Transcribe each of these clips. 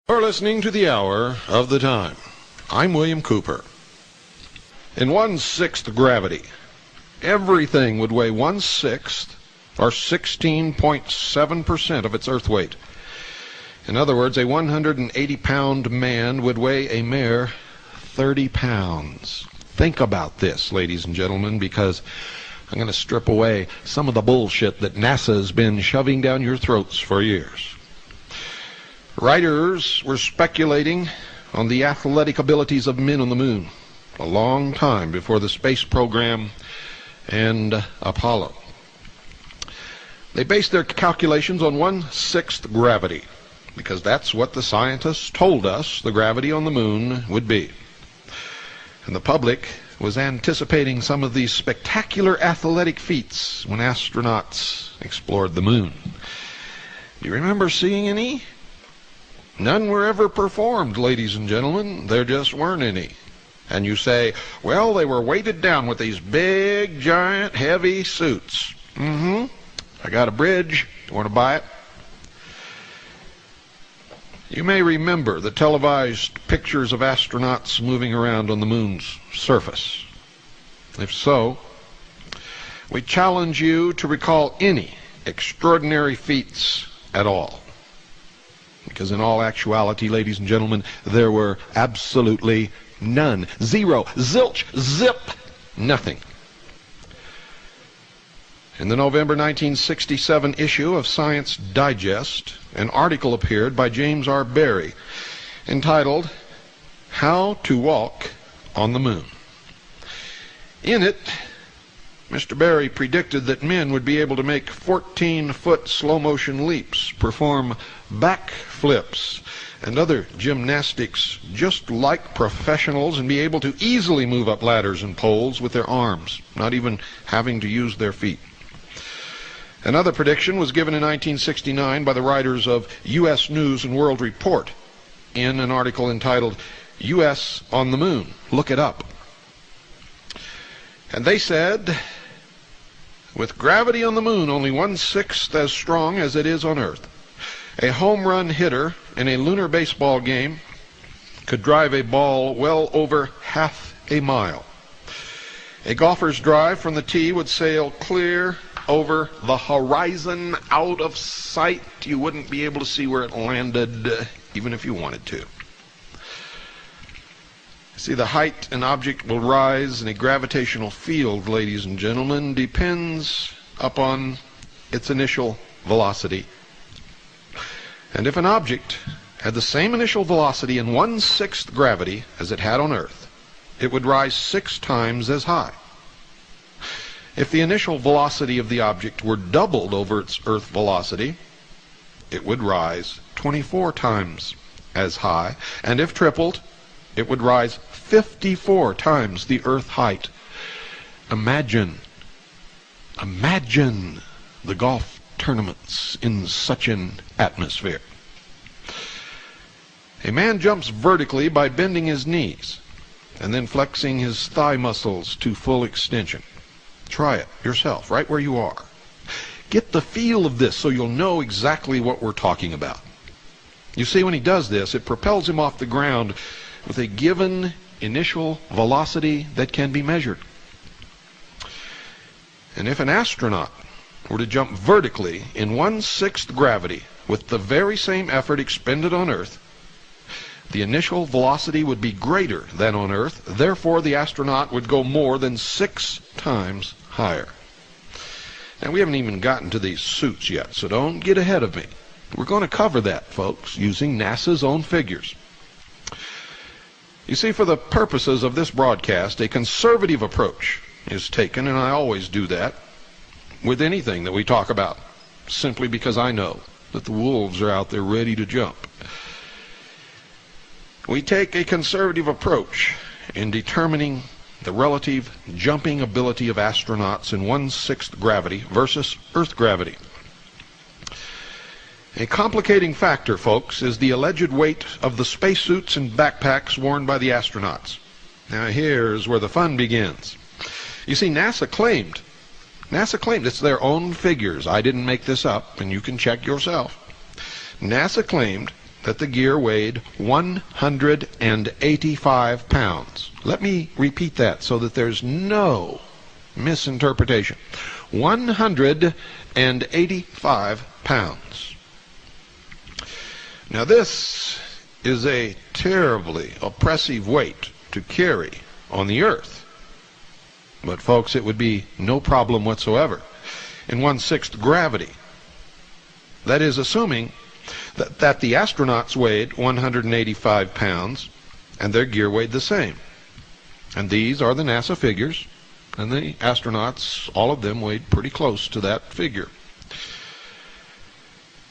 You're listening to the Hour of the Time. I'm William Cooper. In 1/6 gravity, everything would weigh 1/6, or 16.7% of its earth weight. In other words, a 180-pound man would weigh a mere 30 pounds. Think about this, ladies and gentlemen, because I'm going to strip away some of the bullshit that NASA's been shoving down your throats for years. Writers were speculating on the athletic abilities of men on the moon a long time before the space program and Apollo. They based their calculations on 1/6 gravity, because that's what the scientists told us the gravity on the moon would be. And the public was anticipating some of these spectacular athletic feats when astronauts explored the moon. Do you remember seeing any? None were ever performed, ladies and gentlemen. There just weren't any. And you say, well, they were weighted down with these big, giant, heavy suits. I got a bridge. You want to buy it? You may remember the televised pictures of astronauts moving around on the moon's surface. If so, we challenge you to recall any extraordinary feats at all. Because in all actuality, ladies and gentlemen, there were absolutely none. Zero. Zilch. Zip. Nothing. In the November 1967 issue of Science Digest, an article appeared by James R. Barrie entitled, How to Walk on the Moon. In it, Mr. Barrie predicted that men would be able to make 14-foot slow-motion leaps, perform backflips, and other gymnastics just like professionals, and be able to easily move up ladders and poles with their arms, not even having to use their feet. Another prediction was given in 1969 by the writers of U.S. News and World Report in an article entitled, U.S. on the Moon. Look it up. And they said, with gravity on the moon only 1/6 as strong as it is on Earth, a home run hitter in a lunar baseball game could drive a ball well over half a mile. A golfer's drive from the tee would sail clear over the horizon, out of sight. You wouldn't be able to see where it landed, even if you wanted to. See, the height an object will rise in a gravitational field, ladies and gentlemen, depends upon its initial velocity. And if an object had the same initial velocity in 1/6 gravity as it had on Earth, it would rise 6 times as high. If the initial velocity of the object were doubled over its Earth velocity, it would rise 24 times as high. And if tripled, it would rise 54 times the Earth height. Imagine the golf tournaments in such an atmosphere. A man jumps vertically by bending his knees and then flexing his thigh muscles to full extension. Try it yourself, right where you are. Get the feel of this so you'll know exactly what we're talking about. You see, when he does this, it propels him off the ground with a given initial velocity that can be measured. And if an astronaut were to jump vertically in 1/6 gravity with the very same effort expended on Earth, the initial velocity would be greater than on Earth. Therefore, the astronaut would go more than 6 times higher. And we haven't even gotten to these suits yet, so don't get ahead of me. We're going to cover that, folks, using NASA's own figures. You see, for the purposes of this broadcast, a conservative approach is taken, and I always do that with anything that we talk about, simply because I know that the wolves are out there ready to jump. We take a conservative approach in determining the relative jumping ability of astronauts in 1/6 gravity versus Earth gravity. A complicating factor, folks, is the alleged weight of the spacesuits and backpacks worn by the astronauts. Now here's where the fun begins. You see, NASA claimed, it's their own figures. I didn't make this up, and you can check yourself. NASA claimed that the gear weighed 185 pounds. Let me repeat that so that there's no misinterpretation. 185 pounds. Now this is a terribly oppressive weight to carry on the earth. But folks, it would be no problem whatsoever in 1/6 gravity. That is, assuming that the astronauts weighed 185 pounds and their gear weighed the same. And these are the NASA figures, and the astronauts, all of them, weighed pretty close to that figure.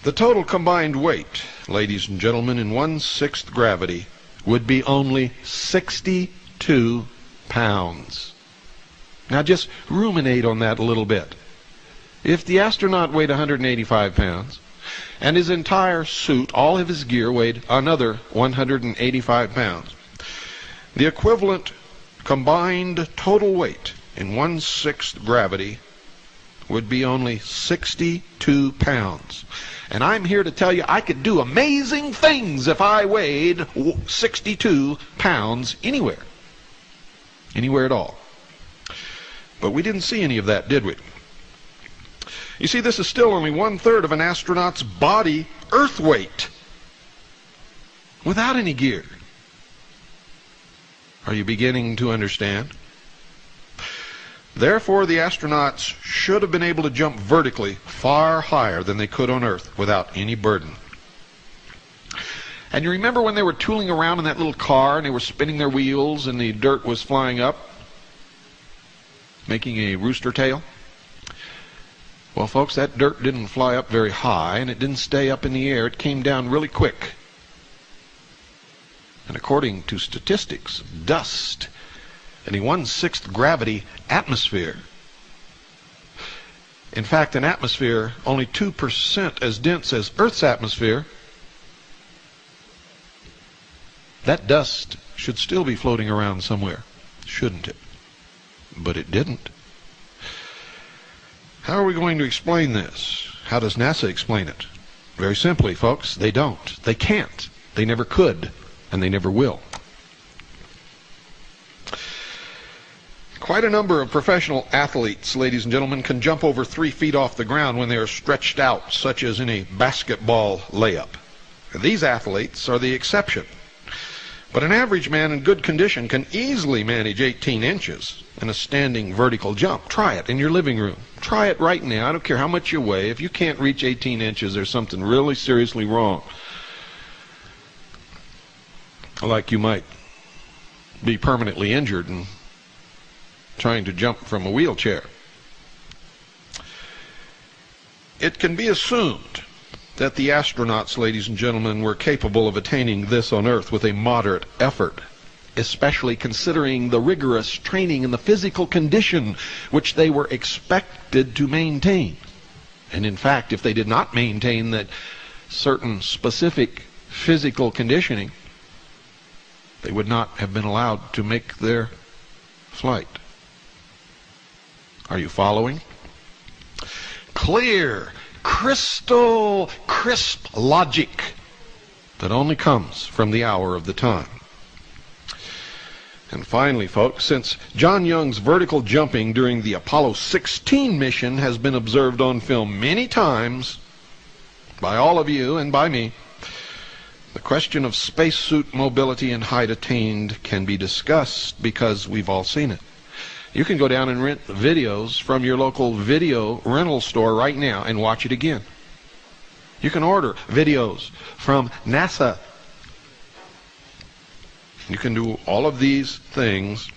The total combined weight, ladies and gentlemen, in 1/6 gravity would be only 62 pounds. Now just ruminate on that a little bit. If the astronaut weighed 185 pounds, and his entire suit, all of his gear, weighed another 185 pounds, the equivalent combined total weight in 1/6 gravity would be only 62 pounds. And I'm here to tell you I could do amazing things if I weighed 62 pounds anywhere. Anywhere at all. But we didn't see any of that, did we? You see, this is still only 1/3 of an astronaut's body Earth weight, without any gear. Are you beginning to understand? Therefore, the astronauts should have been able to jump vertically far higher than they could on Earth without any burden. And you remember when they were tooling around in that little car and they were spinning their wheels and the dirt was flying up, making a rooster tail? Well, folks, that dirt didn't fly up very high, and it didn't stay up in the air. It came down really quick. And according to statistics, dust in a 1/6 gravity atmosphere, in fact, an atmosphere only 2% as dense as Earth's atmosphere, that dust should still be floating around somewhere, shouldn't it? But it didn't. How are we going to explain this? How does NASA explain it? Very simply, folks, they don't. They can't. They never could, and they never will. Quite a number of professional athletes, ladies and gentlemen, can jump over 3 feet off the ground when they are stretched out, such as in a basketball layup. These athletes are the exception. But an average man in good condition can easily manage 18 inches in a standing vertical jump. Try it in your living room. Try it right now. I don't care how much you weigh. If you can't reach 18 inches, there's something really seriously wrong. Like you might be permanently injured and trying to jump from a wheelchair. It can be assumed that the astronauts, ladies and gentlemen, were capable of attaining this on Earth with a moderate effort, especially considering the rigorous training and the physical condition which they were expected to maintain. And in fact, if they did not maintain that certain specific physical conditioning, they would not have been allowed to make their flight. Are you following? Clear, crystal crisp logic that only comes from the hour of the time. And finally, folks, since John Young's vertical jumping during the Apollo 16 mission has been observed on film many times by all of you and by me, the question of spacesuit mobility and height attained can be discussed because we've all seen it. You can go down and rent videos from your local video rental store right now and watch it again. You can order videos from NASA. You can do all of these things.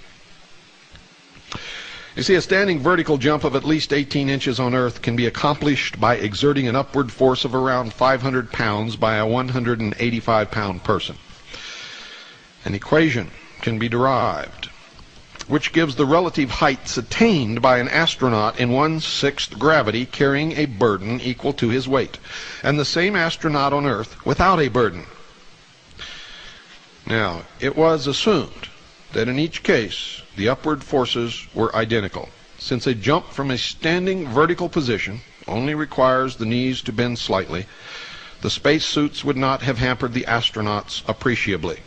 You see, a standing vertical jump of at least 18 inches on Earth can be accomplished by exerting an upward force of around 500 pounds by a 185-pound person. An equation can be derived which gives the relative heights attained by an astronaut in 1/6 gravity carrying a burden equal to his weight, and the same astronaut on Earth without a burden. Now, it was assumed that in each case the upward forces were identical, since a jump from a standing vertical position only requires the knees to bend slightly. the spacesuits would not have hampered the astronauts appreciably.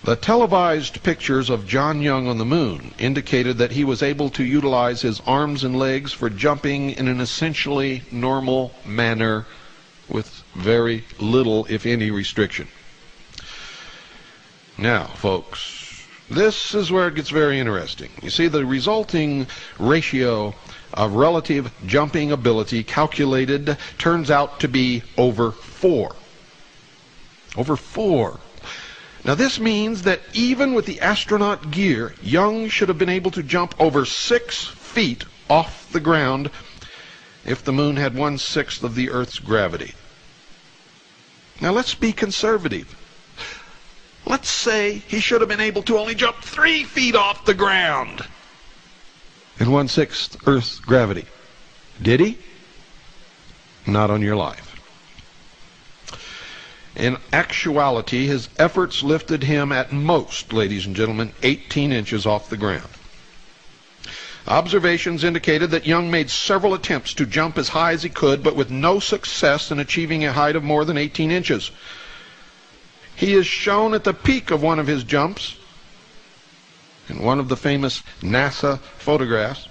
The televised pictures of John Young on the moon indicated that he was able to utilize his arms and legs for jumping in an essentially normal manner with very little, if any, restriction. Now, folks, this is where it gets very interesting. You see, the resulting ratio of relative jumping ability calculated turns out to be over 4. Over 4. Now, this means that even with the astronaut gear, Young should have been able to jump over 6 feet off the ground if the moon had 1/6 of the Earth's gravity. Now, let's be conservative. Let's say he should have been able to only jump 3 feet off the ground in 1/6 Earth's gravity. Did he? Not on your life. In actuality, his efforts lifted him at most, ladies and gentlemen, 18 inches off the ground. Observations indicated that Young made several attempts to jump as high as he could, but with no success in achieving a height of more than 18 inches. He is shown at the peak of one of his jumps in one of the famous NASA photographs.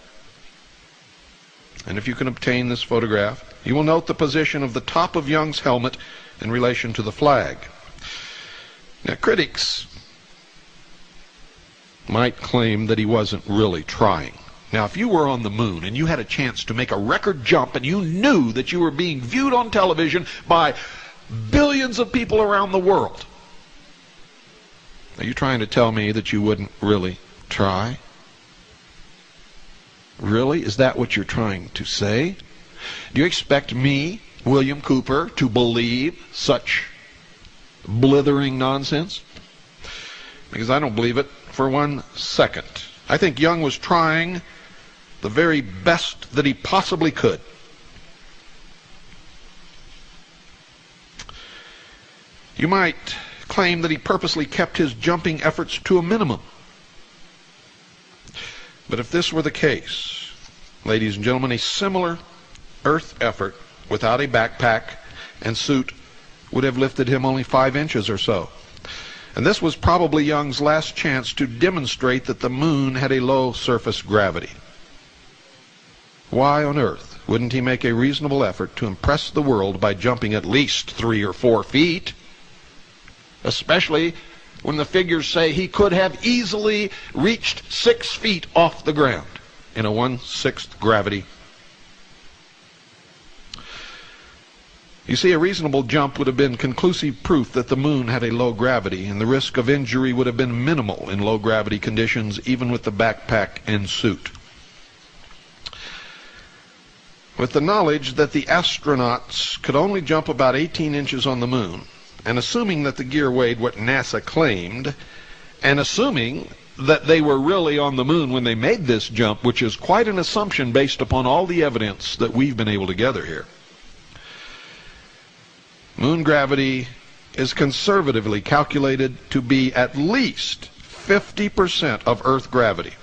And if you can obtain this photograph, you will note the position of the top of Young's helmet in relation to the flag. Now, critics might claim that he wasn't really trying. Now, if you were on the moon and you had a chance to make a record jump and you knew that you were being viewed on television by billions of people around the world, are you trying to tell me that you wouldn't really try? Really? Is that what you're trying to say? Do you expect me, William Cooper, to believe such blithering nonsense? Because I don't believe it for 1 second. I think Young was trying the very best that he possibly could. You might claim that he purposely kept his jumping efforts to a minimum. But if this were the case, ladies and gentlemen, a similar Earth effort without a backpack and suit would have lifted him only 5 inches or so. And this was probably Young's last chance to demonstrate that the moon had a low surface gravity. Why on earth wouldn't he make a reasonable effort to impress the world by jumping at least 3 or 4 feet? Especially when the figures say he could have easily reached 6 feet off the ground in a 1/6 gravity. You see, a reasonable jump would have been conclusive proof that the moon had a low gravity, and the risk of injury would have been minimal in low gravity conditions, even with the backpack and suit. With the knowledge that the astronauts could only jump about 18 inches on the moon, and assuming that the gear weighed what NASA claimed, and assuming that they were really on the moon when they made this jump, which is quite an assumption based upon all the evidence that we've been able to gather here, moon gravity is conservatively calculated to be at least 50% of Earth gravity.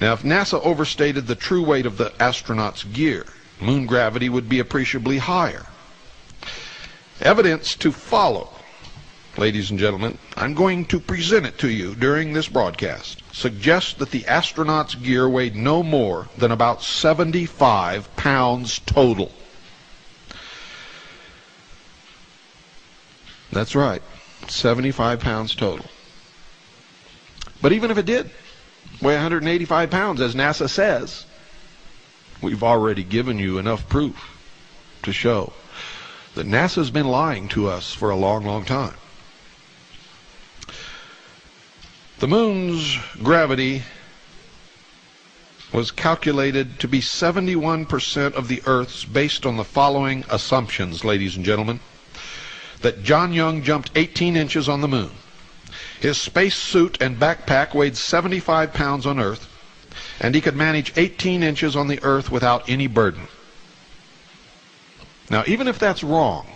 Now, if NASA overstated the true weight of the astronauts' gear, moon gravity would be appreciably higher. Evidence to follow, ladies and gentlemen, I'm going to present it to you during this broadcast, suggests that the astronauts' gear weighed no more than about 75 pounds total. That's right, 75 pounds total. But even if it did weigh 185 pounds, as NASA says, we've already given you enough proof to show that NASA's been lying to us for a long, long time. The moon's gravity was calculated to be 71% of the Earth's based on the following assumptions, ladies and gentlemen. That John Young jumped 18 inches on the moon. His space suit and backpack weighed 75 pounds on Earth, and he could manage 18 inches on the Earth without any burden. Now, even if that's wrong,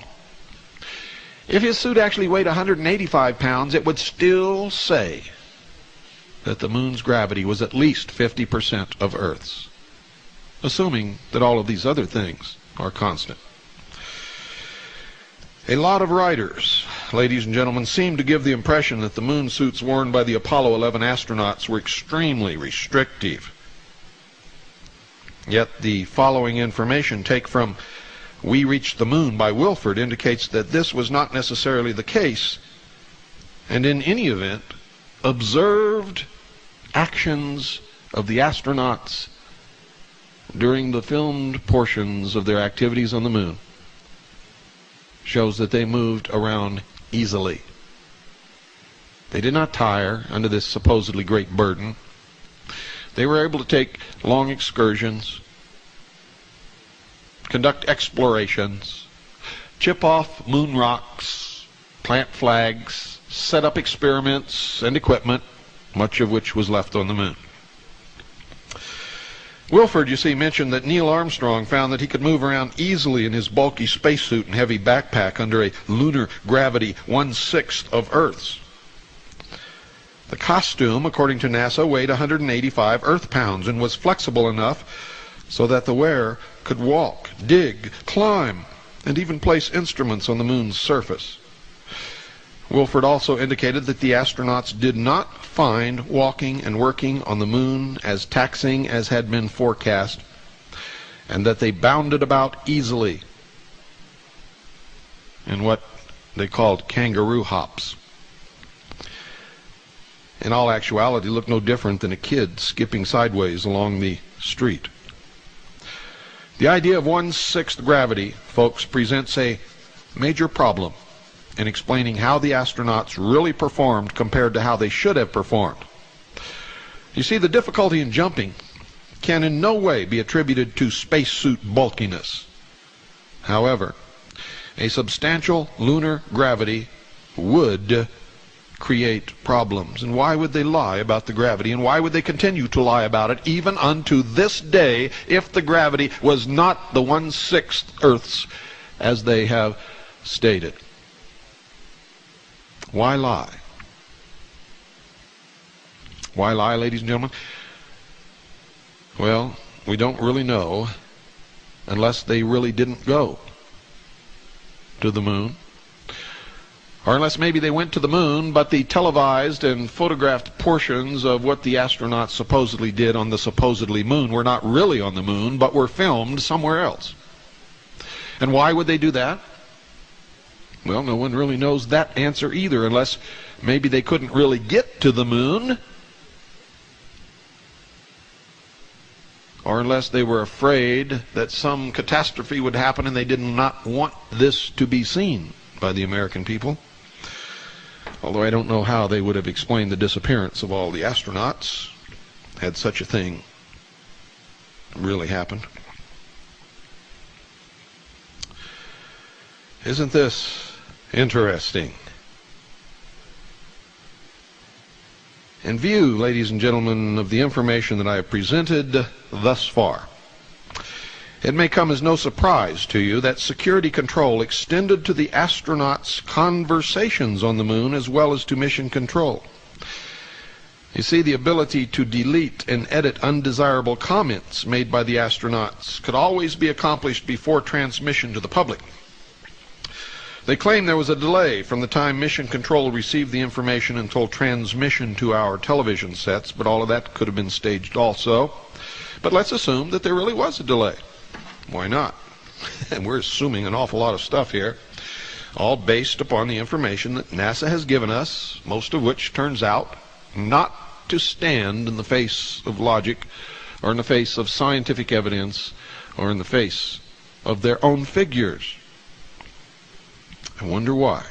if his suit actually weighed 185 pounds, it would still say that the moon's gravity was at least 50% of Earth's, assuming that all of these other things are constant. A lot of writers, ladies and gentlemen, seem to give the impression that the moon suits worn by the Apollo 11 astronauts were extremely restrictive. Yet the following information, take from We Reached the Moon by Wilford, indicates that this was not necessarily the case, and in any event, observed actions of the astronauts during the filmed portions of their activities on the moon shows that they moved around easily. They did not tire under this supposedly great burden. They were able to take long excursions, conduct explorations, chip off moon rocks, plant flags, set up experiments and equipment, much of which was left on the moon. Wilford, you see, mentioned that Neil Armstrong found that he could move around easily in his bulky spacesuit and heavy backpack under a lunar gravity 1/6 of Earth's. The costume, according to NASA, weighed 185 Earth pounds and was flexible enough so that the wearer could walk, dig, climb, and even place instruments on the moon's surface. Wilford also indicated that the astronauts did not find walking and working on the moon as taxing as had been forecast, and that they bounded about easily in what they called kangaroo hops. In all actuality, looked no different than a kid skipping sideways along the street. The idea of 1/6 gravity, folks, presents a major problem in explaining how the astronauts really performed compared to how they should have performed. You see, the difficulty in jumping can in no way be attributed to spacesuit bulkiness. However, a substantial lunar gravity would create problems. And why would they lie about the gravity? And why would they continue to lie about it even unto this day if the gravity was not the 1/6 Earth's as they have stated? Why lie? Why lie, ladies and gentlemen? Well, we don't really know unless they really didn't go to the moon. Or unless maybe they went to the moon, but the televised and photographed portions of what the astronauts supposedly did on the supposedly moon were not really on the moon, but were filmed somewhere else. And why would they do that? Well, no one really knows that answer either, unless maybe they couldn't really get to the moon, or unless they were afraid that some catastrophe would happen and they did not want this to be seen by the American people. Although I don't know how they would have explained the disappearance of all the astronauts had such a thing really happened. Isn't this interesting? In view, ladies and gentlemen, of the information that I have presented thus far, it may come as no surprise to you that security control extended to the astronauts' conversations on the moon as well as to mission control. You see, the ability to delete and edit undesirable comments made by the astronauts could always be accomplished before transmission to the public. They claim there was a delay from the time Mission Control received the information until transmission to our television sets, but all of that could have been staged also. But let's assume that there really was a delay. Why not? And we're assuming an awful lot of stuff here, all based upon the information that NASA has given us, most of which turns out not to stand in the face of logic, or in the face of scientific evidence, or in the face of their own figures. I wonder why.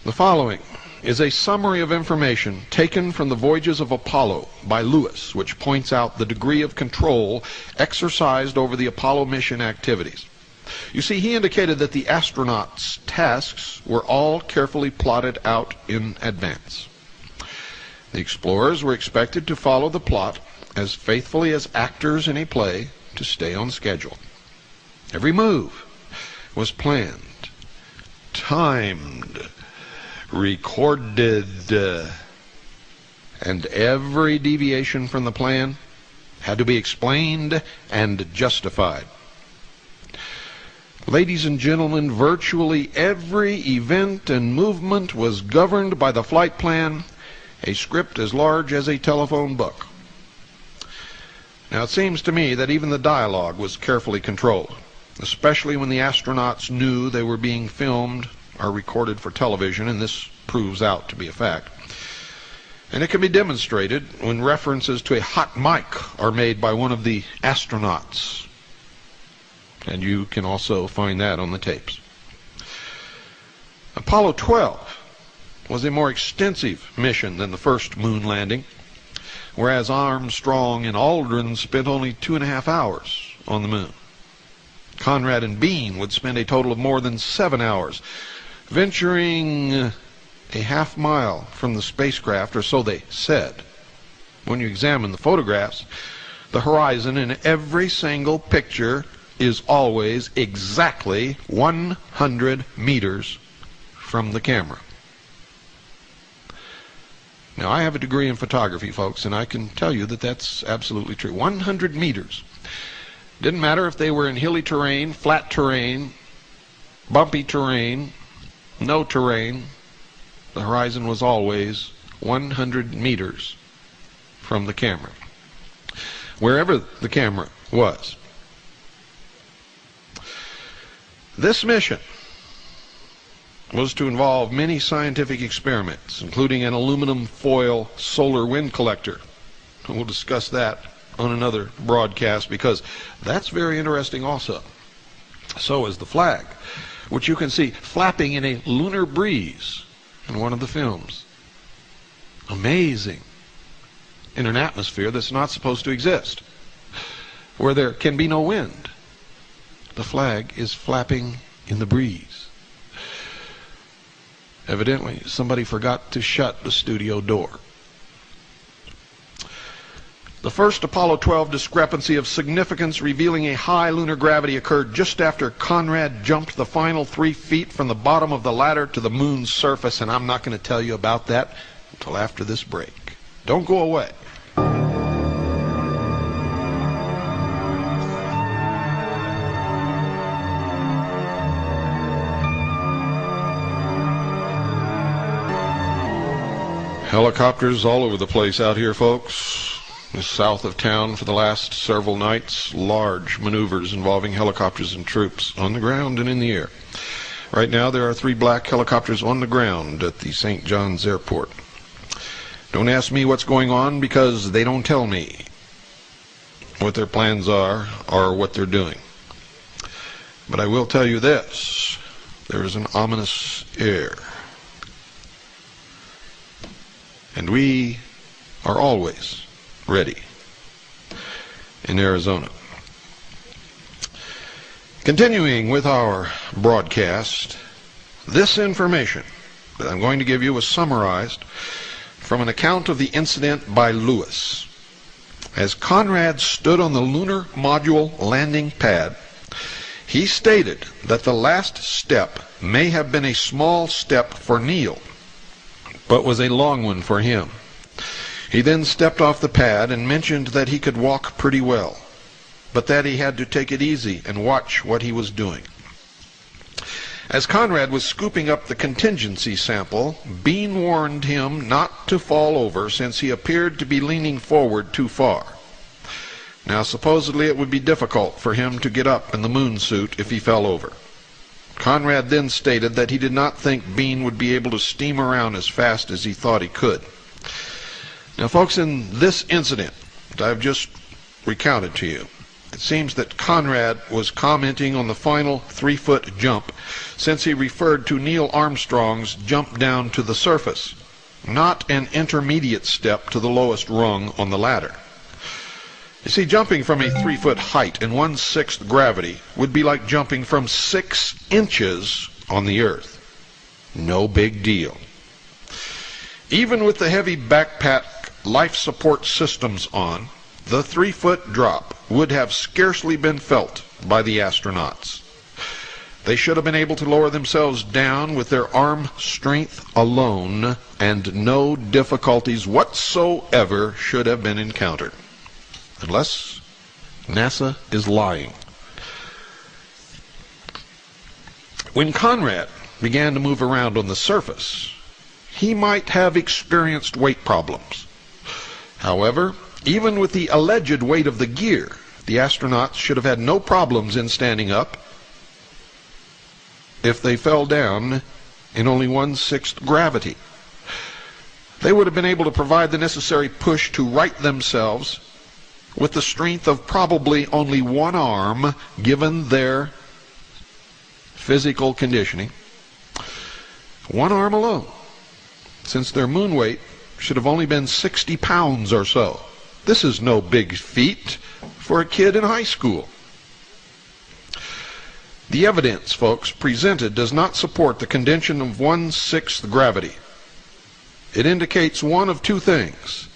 The following is a summary of information taken from the Voyages of Apollo by Lewis, which points out the degree of control exercised over the Apollo mission activities. You see, he indicated that the astronauts' tasks were all carefully plotted out in advance. The explorers were expected to follow the plot as faithfully as actors in a play to stay on schedule. Every move was planned, timed, recorded, and every deviation from the plan had to be explained and justified. Ladies and gentlemen, virtually every event and movement was governed by the flight plan, a script as large as a telephone book. Now, it seems to me that even the dialogue was carefully controlled, especially when the astronauts knew they were being filmed or recorded for television, and this proves out to be a fact. And it can be demonstrated when references to a hot mic are made by one of the astronauts. And you can also find that on the tapes. Apollo 12 was a more extensive mission than the first moon landing, whereas Armstrong and Aldrin spent only 2.5 hours on the moon. Conrad and Bean would spend a total of more than 7 hours, venturing a half mile from the spacecraft, or so they said. When you examine the photographs, the horizon in every single picture is always exactly 100 meters from the camera. Now, I have a degree in photography, folks, and I can tell you that that's absolutely true. 100 meters. Didn't matter if they were in hilly terrain, flat terrain, bumpy terrain, no terrain. The horizon was always 100 meters from the camera, wherever the camera was. This mission was to involve many scientific experiments, including an aluminum foil solar wind collector. And we'll discuss that on another broadcast, because that's very interesting also. So is the flag, which you can see flapping in a lunar breeze in one of the films. Amazing. In an atmosphere that's not supposed to exist, where there can be no wind. The flag is flapping in the breeze. Evidently, somebody forgot to shut the studio door. The first Apollo 12 discrepancy of significance revealing a high lunar gravity occurred just after Conrad jumped the final 3 feet from the bottom of the ladder to the moon's surface, and I'm not going to tell you about that until after this break. Don't go away. Helicopters all over the place out here, folks. South of town for the last several nights, large maneuvers involving helicopters and troops on the ground and in the air. Right now there are 3 black helicopters on the ground at the St. John's Airport. Don't ask me what's going on, because they don't tell me what their plans are or what they're doing. But I will tell you this: there is an ominous air. And we are always ready in Arizona. Continuing with our broadcast, this information that I'm going to give you was summarized from an account of the incident by Lewis. As Conrad stood on the lunar module landing pad, he stated that the last step may have been a small step for Neil, but was a long one for him. He then stepped off the pad and mentioned that he could walk pretty well, but that he had to take it easy and watch what he was doing. As Conrad was scooping up the contingency sample, Bean warned him not to fall over, since he appeared to be leaning forward too far. Now, supposedly it would be difficult for him to get up in the moon suit if he fell over. Conrad then stated that he did not think Bean would be able to steam around as fast as he thought he could. Now, folks, in this incident that I've just recounted to you, it seems that Conrad was commenting on the final 3-foot jump, since he referred to Neil Armstrong's jump down to the surface, not an intermediate step to the lowest rung on the ladder. You see, jumping from a 3-foot height in 1/6 gravity would be like jumping from 6 inches on the earth. No big deal. Even with the heavy backpack life support systems on, the 3-foot drop would have scarcely been felt by the astronauts. They should have been able to lower themselves down with their arm strength alone, and no difficulties whatsoever should have been encountered. Unless NASA is lying. When Conrad began to move around on the surface, he might have experienced weight problems. However, even with the alleged weight of the gear, the astronauts should have had no problems in standing up if they fell down in only 1/6 gravity. They would have been able to provide the necessary push to right themselves with the strength of probably only one arm, given their physical conditioning. One arm alone, since their moon weight should have only been 60 pounds or so. This is no big feat for a kid in high school. The evidence, folks, presented does not support the condition of 1/6 gravity. It indicates one of two things.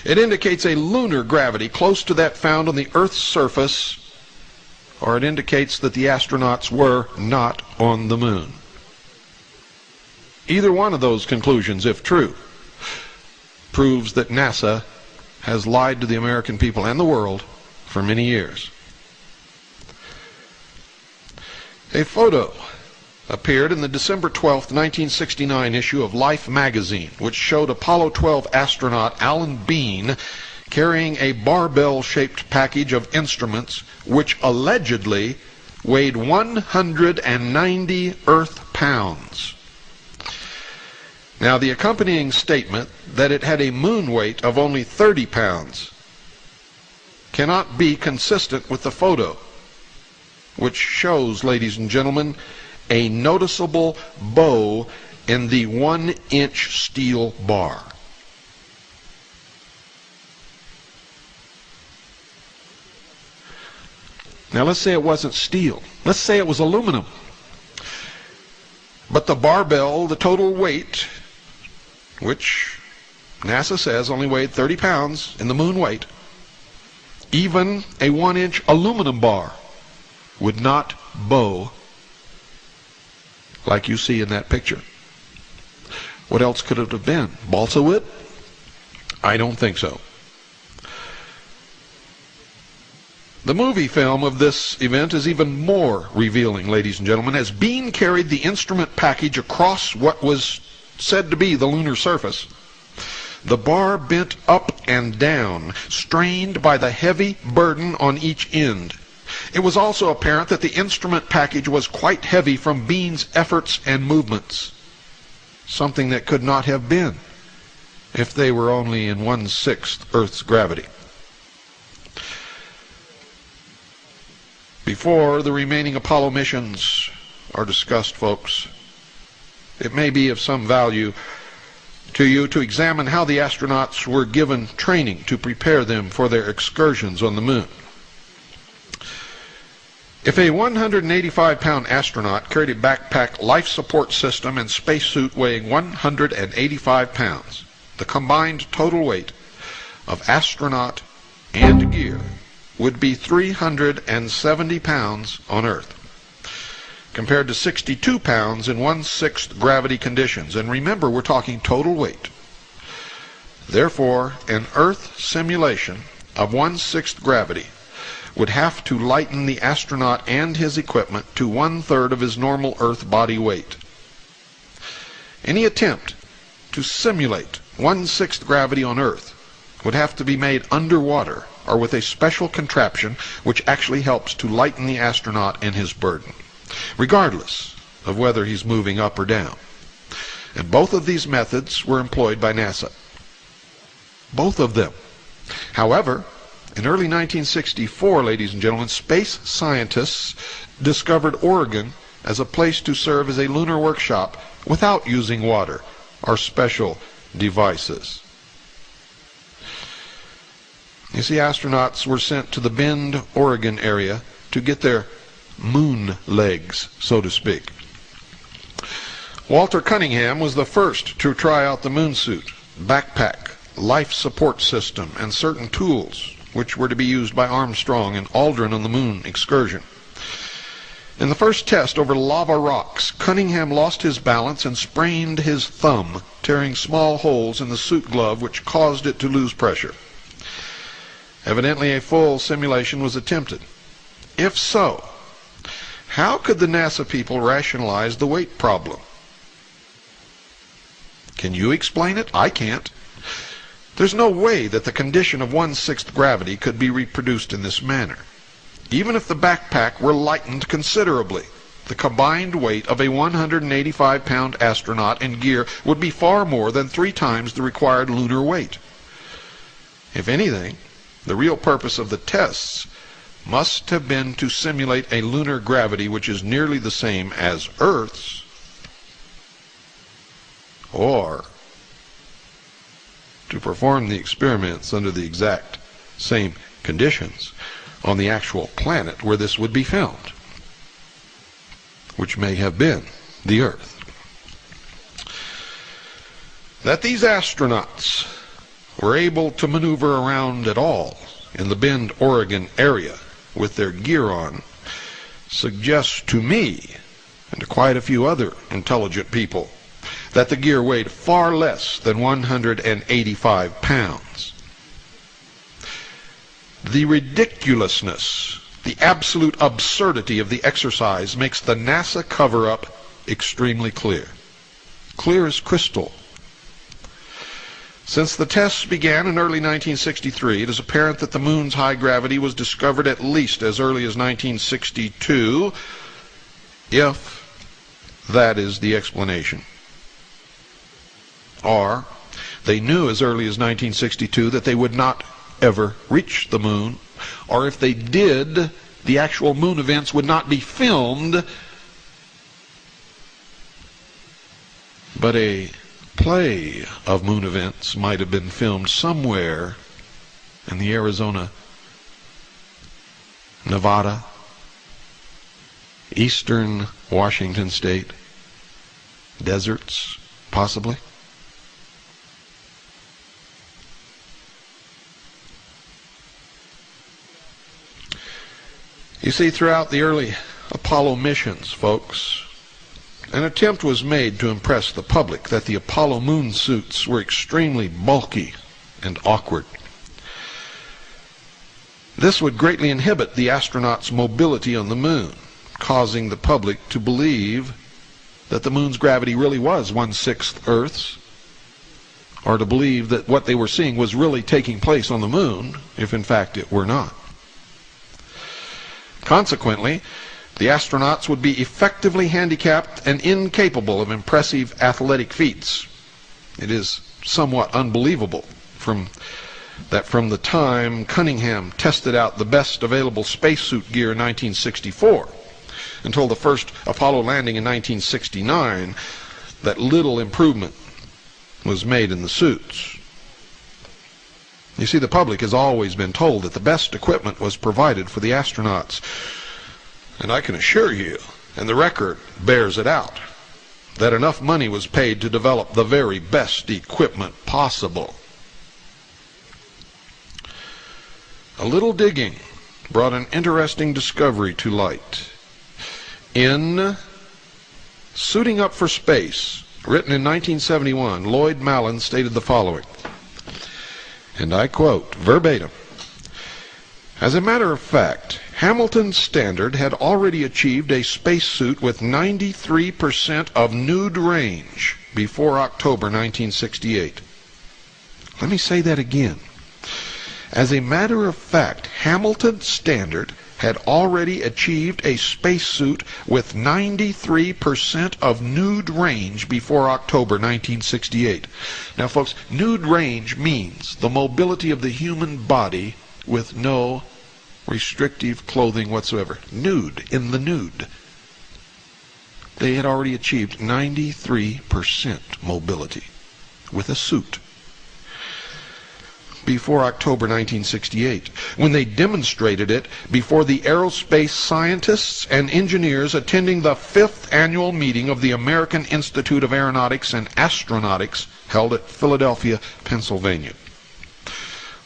It indicates a lunar gravity close to that found on the Earth's surface, or it indicates that the astronauts were not on the moon. Either one of those conclusions, if true, proves that NASA has lied to the American people and the world for many years. A photo appeared in the December 12, 1969 issue of Life magazine, which showed Apollo 12 astronaut Alan Bean carrying a barbell-shaped package of instruments which allegedly weighed 190 Earth pounds. Now, the accompanying statement that it had a moon weight of only 30 pounds cannot be consistent with the photo, which shows, ladies and gentlemen, a noticeable bow in the 1-inch steel bar. Now, let's say it wasn't steel. Let's say it was aluminum. But the barbell, the total weight, which NASA says only weighed 30 pounds in the moon weight, even a 1-inch aluminum bar would not bow like you see in that picture. What else could it have been? Balsa wood? I don't think so. The movie film of this event is even more revealing, ladies and gentlemen, as Bean carried the instrument package across what was said to be the lunar surface. The bar bent up and down, strained by the heavy burden on each end. It was also apparent that the instrument package was quite heavy from Bean's efforts and movements, something that could not have been if they were only in 1/6 Earth's gravity. Before the remaining Apollo missions are discussed, folks, it may be of some value to you to examine how the astronauts were given training to prepare them for their excursions on the moon. If a 185-pound astronaut carried a backpack, life support system, and spacesuit weighing 185 pounds, the combined total weight of astronaut and gear would be 370 pounds on Earth, compared to 62 pounds in 1/6 gravity conditions. And remember, we're talking total weight. Therefore, an Earth simulation of 1/6 gravity would have to lighten the astronaut and his equipment to 1/3 of his normal Earth body weight. Any attempt to simulate 1/6 gravity on Earth would have to be made underwater or with a special contraption which actually helps to lighten the astronaut and his burden, regardless of whether he's moving up or down. And both of these methods were employed by NASA. Both of them. However, in early 1964, ladies and gentlemen, space scientists discovered Oregon as a place to serve as a lunar workshop without using water or special devices. You see, astronauts were sent to the Bend, Oregon area to get their moon legs, so to speak. Walter Cunningham was the first to try out the moon suit, backpack, life support system, and certain tools which were to be used by Armstrong and Aldrin on the moon excursion. In the first test over lava rocks, Cunningham lost his balance and sprained his thumb, tearing small holes in the suit glove which caused it to lose pressure. Evidently a full simulation was attempted. If so, How could the NASA people rationalize the weight problem? Can you explain it? I can't. There's no way that the condition of 1/6 gravity could be reproduced in this manner. Even if the backpack were lightened considerably, the combined weight of a 185-pound astronaut in gear would be far more than 3 times the required lunar weight. If anything, the real purpose of the tests must have been to simulate a lunar gravity which is nearly the same as Earth's, or to perform the experiments under the exact same conditions on the actual planet where this would be filmed, which may have been the Earth. That these astronauts were able to maneuver around at all in the Bend, Oregon area with their gear on suggests to me, and to quite a few other intelligent people, that the gear weighed far less than 185 pounds. The ridiculousness, the absolute absurdity of the exercise makes the NASA cover-up extremely clear. Clear as crystal. Since the tests began in early 1963, it is apparent that the moon's high gravity was discovered at least as early as 1962, if that is the explanation. Or they knew as early as 1962 that they would not ever reach the moon, or if they did, the actual moon events would not be filmed, but a play of moon events might have been filmed somewhere in the Arizona, Nevada, eastern Washington state deserts, possibly. You see, throughout the early Apollo missions, folks, an attempt was made to impress the public that the Apollo moon suits were extremely bulky and awkward. This would greatly inhibit the astronauts' mobility on the moon, causing the public to believe that the moon's gravity really was 1/6 Earth's, or to believe that what they were seeing was really taking place on the moon, if in fact it were not. Consequently, the astronauts would be effectively handicapped and incapable of impressive athletic feats. It is somewhat unbelievable that from the time Cunningham tested out the best available spacesuit gear in 1964 until the first Apollo landing in 1969, that little improvement was made in the suits. You see, the public has always been told that the best equipment was provided for the astronauts. And I can assure you, and the record bears it out, that enough money was paid to develop the very best equipment possible. A little digging brought an interesting discovery to light. In Suiting Up for Space, written in 1971, Lloyd Mallon stated the following, and I quote verbatim, "As a matter of fact, Hamilton's Standard had already achieved a spacesuit with 93% of nude range before October 1968. Let me say that again. As a matter of fact, Hamilton's Standard had already achieved a spacesuit with 93% of nude range before October 1968. Now, folks, nude range means the mobility of the human body with no restrictive clothing whatsoever. Nude, in the nude. They had already achieved 93% mobility with a suit before October 1968, when they demonstrated it before the aerospace scientists and engineers attending the 5th annual meeting of the American Institute of Aeronautics and Astronautics held at Philadelphia, Pennsylvania.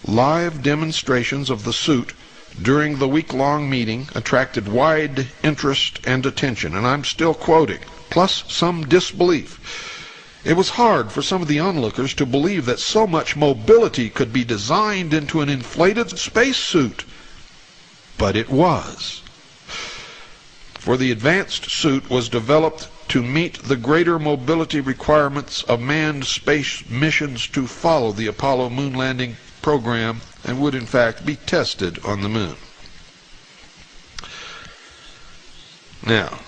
Live demonstrations of the suit during the week-long meeting attracted wide interest and attention, and I'm still quoting, plus some disbelief. It was hard for some of the onlookers to believe that so much mobility could be designed into an inflated spacesuit. But it was. for the advanced suit was developed to meet the greater mobility requirements of manned space missions to follow the Apollo moon landing program and would in fact be tested on the moon. Now,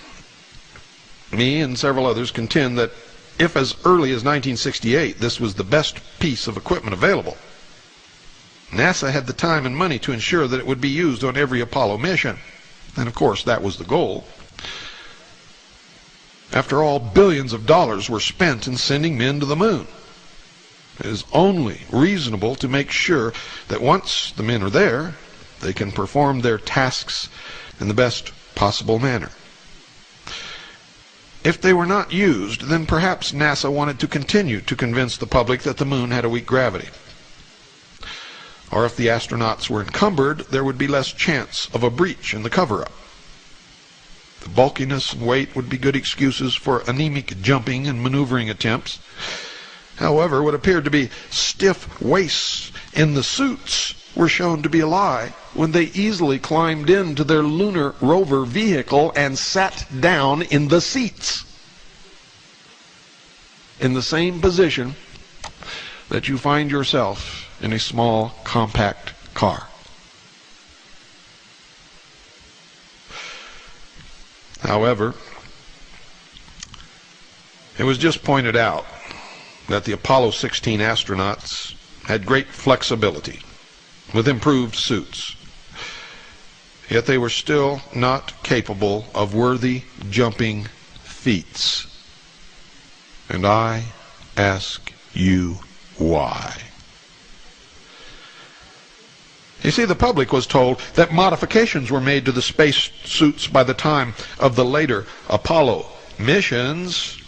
me and several others contend that if as early as 1968 this was the best piece of equipment available, NASA had the time and money to ensure that it would be used on every Apollo mission. And of course, that was the goal. After all, billions of dollars were spent in sending men to the moon. It is only reasonable to make sure that once the men are there, they can perform their tasks in the best possible manner. If they were not used, then perhaps NASA wanted to continue to convince the public that the moon had a weak gravity. Or if the astronauts were encumbered, there would be less chance of a breach in the cover-up. The bulkiness and weight would be good excuses for anemic jumping and maneuvering attempts. However, what appeared to be stiff waists in the suits were shown to be a lie when they easily climbed into their lunar rover vehicle and sat down in the seats, in the same position that you find yourself in a small, compact car. However, it was just pointed out that the Apollo 16 astronauts had great flexibility with improved suits, yet they were still not capable of worthy jumping feats. And I ask you why. You see, the public was told that modifications were made to the space suits by the time of the later Apollo missions.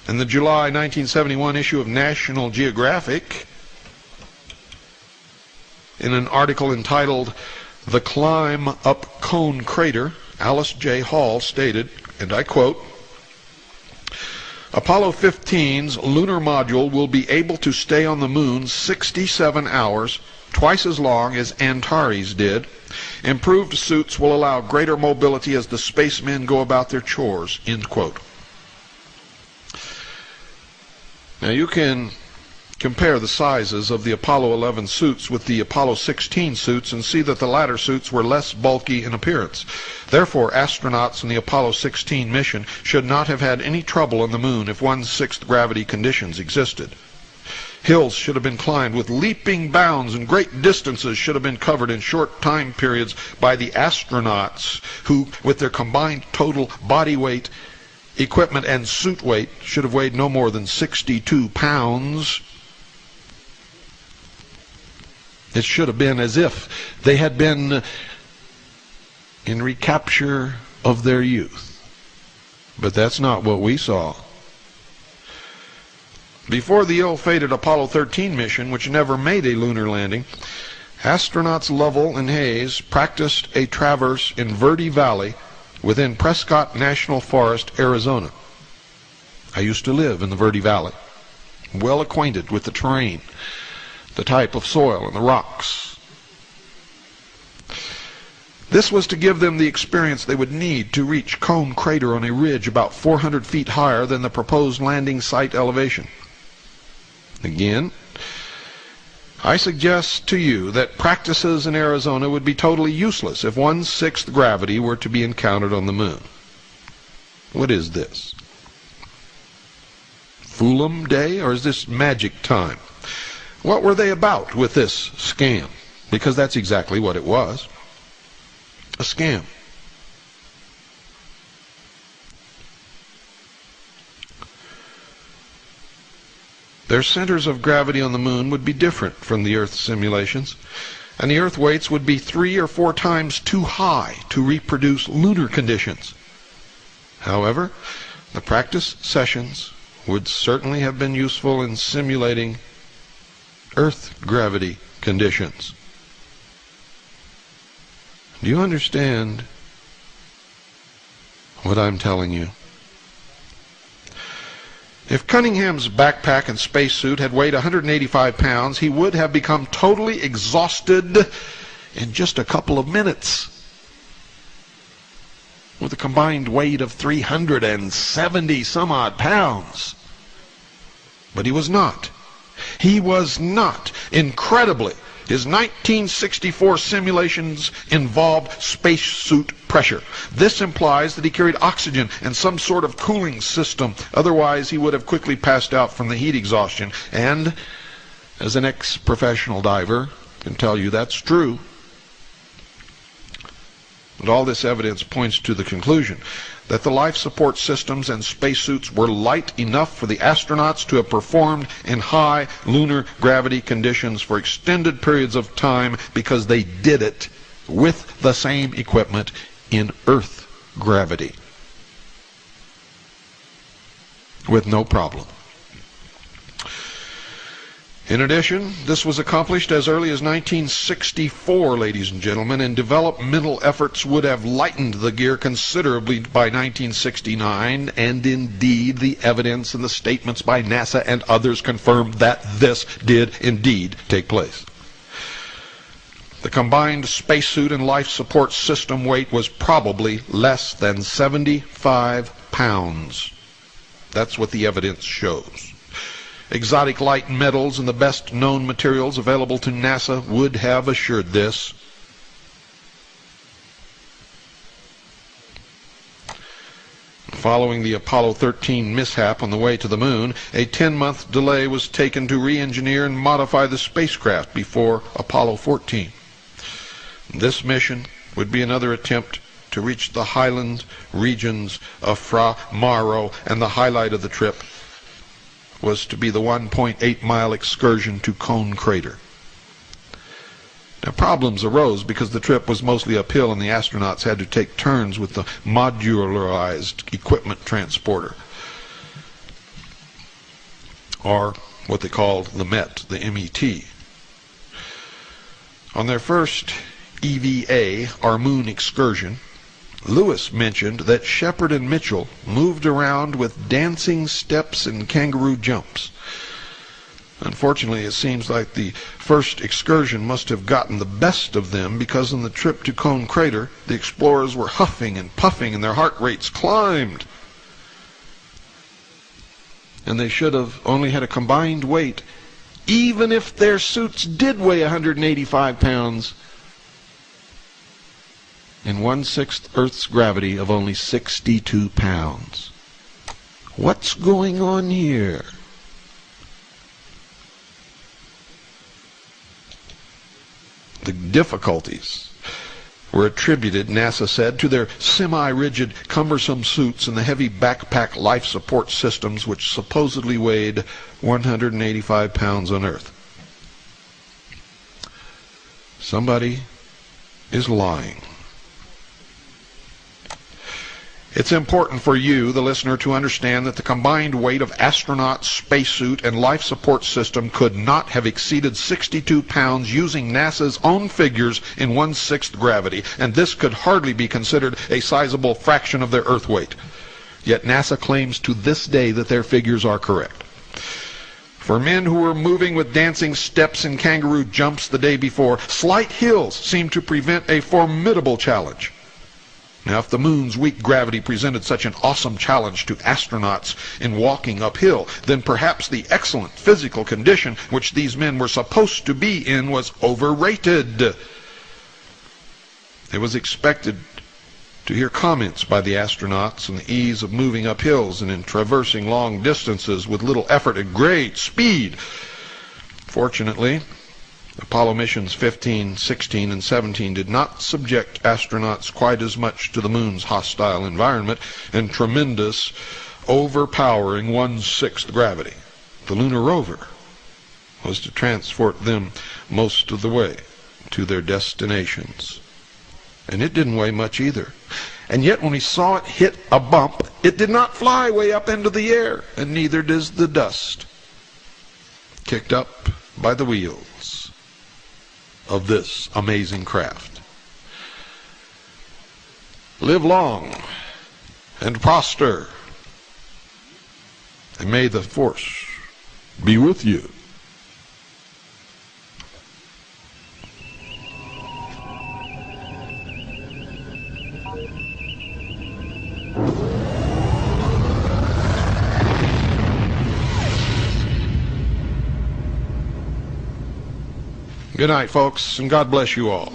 In the July 1971 issue of National Geographic, in an article entitled "The Climb Up Cone Crater," Alice J. Hall stated, and I quote, "Apollo 15's lunar module will be able to stay on the moon 67 hours, twice as long as Antares did. Improved suits will allow greater mobility as the spacemen go about their chores," end quote. Now you can compare the sizes of the Apollo 11 suits with the Apollo 16 suits and see that the latter suits were less bulky in appearance. Therefore, astronauts in the Apollo 16 mission should not have had any trouble on the moon if 1/6 gravity conditions existed. Hills should have been climbed with leaping bounds, and great distances should have been covered in short time periods by the astronauts who, with their combined total body weight, equipment, and suit weight, should have weighed no more than 62 pounds. It should have been as if they had been in recapture of their youth. But that's not what we saw. Before the ill-fated Apollo 13 mission, which never made a lunar landing, astronauts Lovell and Hayes practiced a traverse in Verde Valley within Prescott National Forest, Arizona. I used to live in the Verde Valley, well acquainted with the terrain, the type of soil, and the rocks. This was to give them the experience they would need to reach Cone Crater on a ridge about 400 feet higher than the proposed landing site elevation. Again, I suggest to you that practices in Arizona would be totally useless if 1/6 gravity were to be encountered on the moon. What is this? Fool 'em day, or is this magic time? What were they about with this scam? Because that's exactly what it was. A scam. Their centers of gravity on the moon would be different from the Earth simulations, and the Earth weights would be 3 or 4 times too high to reproduce lunar conditions. However, the practice sessions would certainly have been useful in simulating Earth gravity conditions. Do you understand what I'm telling you? If Cunningham's backpack and spacesuit had weighed 185 pounds, he would have become totally exhausted in just a couple of minutes. with a combined weight of 370 some odd pounds. But he was not. He was not. Incredibly, his 1964 simulations involved spacesuit pressure. This implies that he carried oxygen and some sort of cooling system. Otherwise, he would have quickly passed out from the heat exhaustion. And, as an ex-professional diver, I can tell you that's true. And all this evidence points to the conclusion that the life support systems and spacesuits were light enough for the astronauts to have performed in high lunar gravity conditions for extended periods of time because they did it with the same equipment in Earth gravity with no problem. In addition, this was accomplished as early as 1964, ladies and gentlemen, and developmental efforts would have lightened the gear considerably by 1969, and indeed the evidence and the statements by NASA and others confirmed that this did indeed take place. The combined spacesuit and life support system weight was probably less than 75 pounds. That's what the evidence shows. Exotic light metals and the best known materials available to NASA would have assured this. Following the Apollo 13 mishap on the way to the moon, a 10-month delay was taken to re-engineer and modify the spacecraft before Apollo 14. This mission would be another attempt to reach the highland regions of Fra Mauro, and the highlight of the trip was to be the 1.8-mile excursion to Cone Crater. Now, problems arose because the trip was mostly uphill and the astronauts had to take turns with the modularized equipment transporter, or what they called the MET, the MET. On their first EVA, or moon excursion, Lewis mentioned that Shepard and Mitchell moved around with dancing steps and kangaroo jumps. Unfortunately, it seems like the first excursion must have gotten the best of them, because on the trip to Cone Crater, the explorers were huffing and puffing and their heart rates climbed. And they should have only had a combined weight, even if their suits did weigh 185 pounds, in 1/6 Earth's gravity of only 62 pounds. What's going on here? The difficulties were attributed, NASA said, to their semi-rigid, cumbersome suits and the heavy backpack life support systems which supposedly weighed 185 pounds on Earth. Somebody is lying. It's important for you, the listener, to understand that the combined weight of astronaut, spacesuit, and life support system could not have exceeded 62 pounds using NASA's own figures in 1/6 gravity, and this could hardly be considered a sizable fraction of their Earth weight. Yet NASA claims to this day that their figures are correct. For men who were moving with dancing steps and kangaroo jumps the day before, slight hills seemed to present a formidable challenge. Now, if the moon's weak gravity presented such an awesome challenge to astronauts in walking uphill, then perhaps the excellent physical condition which these men were supposed to be in was overrated. It was expected to hear comments by the astronauts on the ease of moving up hills and in traversing long distances with little effort and great speed. Fortunately, Apollo missions 15, 16, and 17 did not subject astronauts quite as much to the moon's hostile environment and tremendous, overpowering 1/6 gravity. The lunar rover was to transport them most of the way to their destinations. And it didn't weigh much either. And yet when we saw it hit a bump, it did not fly way up into the air, and neither does the dust kicked up by the wheels of this amazing craft. Live long and prosper, and may the force be with you. Good night, folks, and God bless you all.